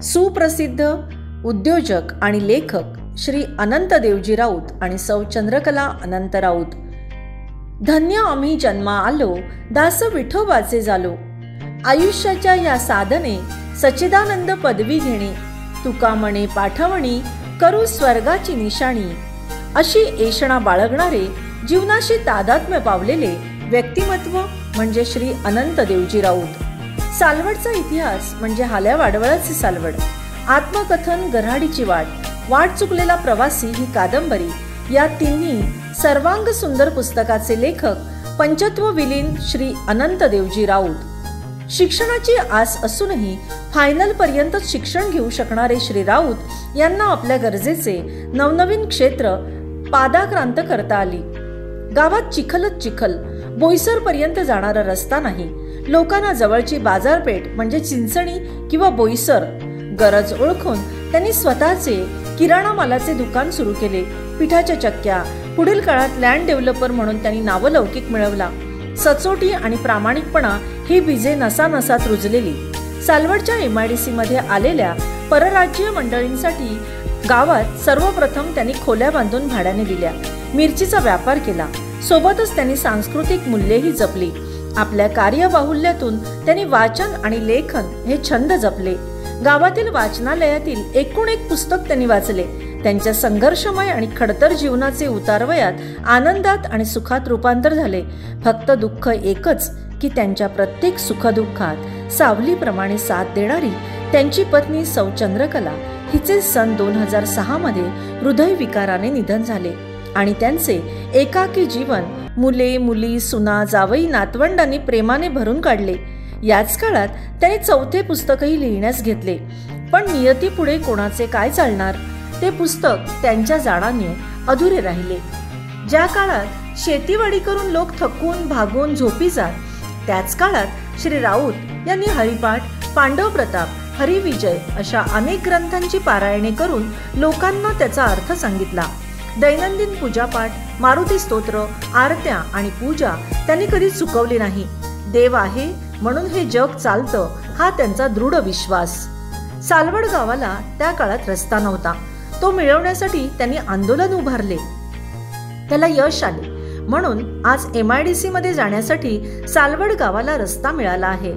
सुप्रसिद्ध उद्योजक आणि लेखक श्री अनंत देवजी राऊत आणि सौ चंद्रकला अनंत राऊत. धन्य आम्ही जन्मा आलो, दास विठोबाचे झालो. आयुष्याच्या या साधने सच्चिदानंद पदवी घेणे, तुका म्हणे पाठवणी करू स्वर्गाची निशाणी. अशी एषणा बाळगणारे, जीवनाशी तादात्म्य पावलेले व्यक्तिमत्व म्हणजे श्री अनंत देवजी राऊत. सालवडचा इतिहास म्हणजे हाल्या वाडवळाचे सालवड. आत्मकथन गऱ्हाडीची वाट चुकलेला प्रवासी ही कादंबरी या तिन्ही सर्वांग सुंदर पुस्तकाचे लेखक पंचत्व विलीन श्री अनंत देवजी राऊत. शिक्षणाची आस असूनही फायनल पर्यंत शिक्षण घेऊ शकणारे श्री राऊत यांना आपल्या गरजेचे नवनवीन क्षेत्र पादाक्रांत करता आली. गावात चिखलच चिखल, बोईसर पर्यंत जाणारा रस्ता नाही. लोकांना जवळची बाजारपेठ म्हणजे चिंचणी किंवा बोईसर. गरज ओळखून त्यांनी स्वतःचे किराणा मालाचे दुकान सुरू केले. पिठाच्या चक्क्या. पुढील काळात लँड डेव्हलपर म्हणून त्यांनी नावलौकिक मिळवला. सचोटी आणि प्रामाणिकपणा ही बीजे नसानसात रुजलेली. सालवडच्या MIDC मध्ये आलेल्या परराज्यीय मंडळींसाठी गावात सर्वप्रथम त्यांनी खोल्या बांधून भाड्याने दिल्या. मिरचीचा व्यापार केला. सोबतच त्यांनी सांस्कृतिक मूल्येही जपली. आपल्या कार्यबाहुल्यातून त्यांनी वाचन आणि लेखन हे छंद जपले. गावातील वाचनालयातील एकूण एक पुस्तक त्यांनी वाचले. त्यांच्या संघर्षमय आणि खडतर जीवनाचे उतारवयात आनंदात आणि सुखात रूपांतर झाले. फक्त दुःख एकच की त्यांच्या प्रत्येक सुखदुःखात सावलीप्रमाणे साथ देणारी त्यांची पत्नी सौ चंद्रकला हिचे सन 2006 मध्ये हृदयविकाराने निधन झाले आणि त्यांचे एकाकी जीवन मुले मुली सुना जावई नातवंडांनी प्रेमाने भरून काढले. याच काळात त्यांनी 4थे पुस्तकही लिहिण्यास घेतले. पण नियतीपुढे कोणाचे काय चालणार, ते पुस्तक त्यांच्या जाण्याने अधुरे राहिले. ज्या काळात शेतीवाडी करून लोक थकून भागून झोपी जात, त्याच काळात श्री राऊत यांनी हरिपाठ, पांडव प्रताप, हरिविजय अशा अनेक ग्रंथांची पारायणे करून लोकांना त्याचा अर्थ सांगितला. दैनंदिन पूजापाठ, मारुती स्तोत्र, आरत्या आणि पूजा त्यांनी कधी चुकवली नाही. देव आहे म्हणून हे जग चालतं हा त्यांचा दृढ विश्वास. सालवड गावाला त्या काळात रस्ता नव्हता. तो मिळवण्यासाठी त्यांनी आंदोलन उभारले. त्याला यश आले म्हणून आज MIDC मध्ये जाण्यासाठी सालवड गावाला रस्ता मिळाला आहे.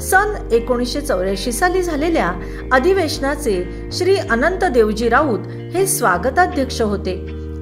सन 1984 साली झालेल्या अधिवेशनाचे श्री अनंत देवजी राऊत हे स्वागताध्यक्ष होते.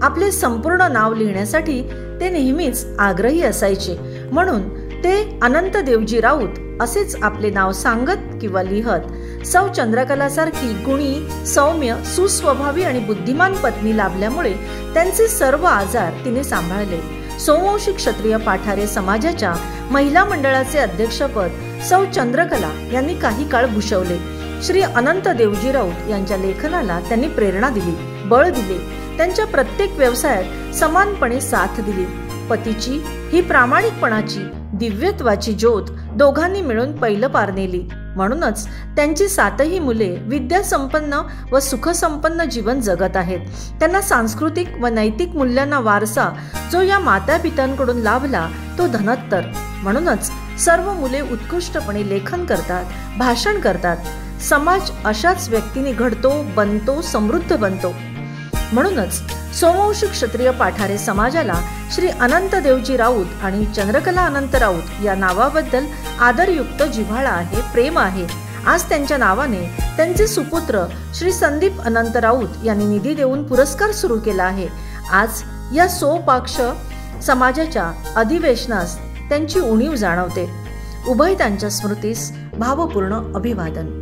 आपले संपूर्ण नाव लिहिण्यासाठी ते नेहमीच आग्रही असायचे. म्हणून ते अनंत देवजी राऊत असेच आपले नाव सांगत किंवा लिहत. सौ चंद्रकलासारखी गुणी, सौम्य, सुस्वभावी आणि बुद्धिमान पत्नी लाभल्यामुळे त्यांचे सर्व आजार तिने सांभाळले. सोमवंशी क्षत्रिय पाठारे समाजाच्या महिला मंडळाचे अध्यक्षपद सौ चंद्रकला यांनी काही काळ भूषवले. श्री अनंत देवजी राऊत यांच्या लेखनाला त्यांनी प्रेरणा दिली, बळ दिले. त्यांच्या प्रत्येक व्यवसायात समानपणे साथ दिली. पतीची ही प्रामाणिकपणाची, दिव्यत्वाची ज्योत दोघांनी मिळून पहिलं पार नेली. म्हणूनच त्यांची 7ही मुले विद्यासंपन्न व सुखसंपन्न जीवन जगत आहेत. त्यांना सांस्कृतिक व नैतिक मूल्यांना वारसा जो या मातापित्यांकडून लाभला तो धनत्तर. म्हणूनच सर्व मुले उत्कृष्टपणे लेखन करतात, भाषण करतात. समाज अशाच व्यक्तीने घडतो, बनतो, समृद्ध बनतो. म्हणूनच सोमवंशी क्षत्रिय पाठारे समाजाला श्री अनंत देवजी राऊत आणि चंद्रकला अनंत राऊत या नावाबद्दल आदरयुक्त जिव्हाळा आहे, प्रेम आहे. आज त्यांच्या नावाने त्यांचे सुपुत्र श्री संदीप अनंत राऊत यांनी निधी देऊन पुरस्कार सुरू केला आहे. आज या सोपाक्ष समाजाच्या अधिवेशनास त्यांची उणीव जाणवते. उभय त्यांच्या स्मृतीस भावपूर्ण अभिवादन.